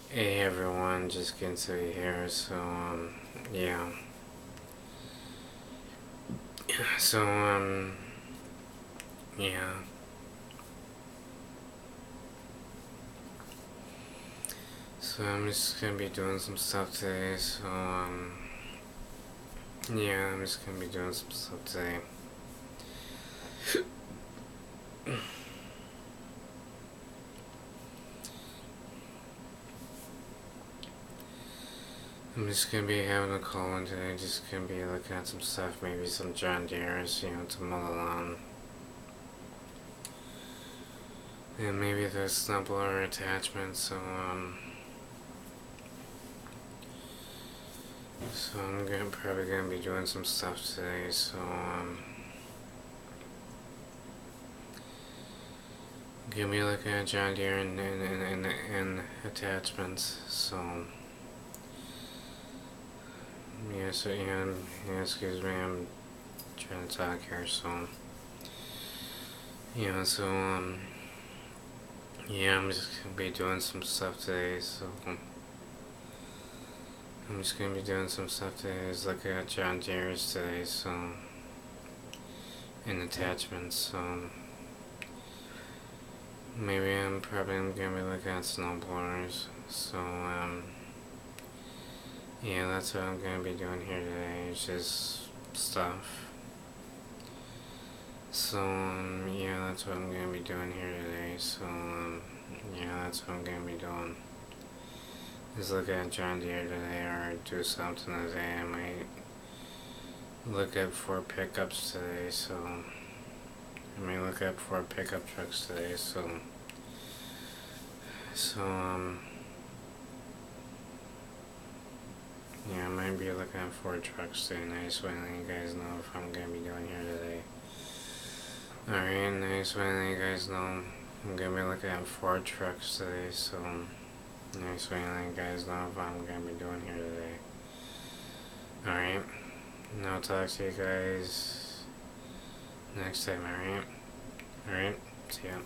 Hey everyone, just Ginsu here. Yeah. So, yeah. So I'm just gonna be doing some stuff today. Yeah, I'm just gonna be doing some stuff today. I'm just gonna be having a call in today. Just gonna be looking at some stuff, maybe some John Deere's, to mow the lawn. And maybe the snowblower attachment. So I'm probably gonna be doing some stuff today. Gonna be looking at John Deere and attachments. Yeah, excuse me, I'm trying to talk here. Yeah, so, yeah, I'm just gonna be doing some stuff today. I'm just gonna be doing some stuff today. Just looking at John Deere's today. And attachments. Maybe I'm gonna be looking at snowblowers. Yeah, that's what I'm gonna be doing here today. It's just stuff. Yeah, that's what I'm gonna be doing here today. Yeah, that's what I'm gonna be doing. Just look at John Deere today or do something today. I might look at 4 pickups today, I may look at 4 pickup trucks today, so, yeah, I might be looking at 4 trucks today. Nice way to let you guys know if I'm gonna be doing here today. Alright, nice way to let you guys know I'm gonna be looking at 4 trucks today, nice way to let you guys know if I'm gonna be doing here today. Alright, and I'll talk to you guys next time, alright? Alright, see ya.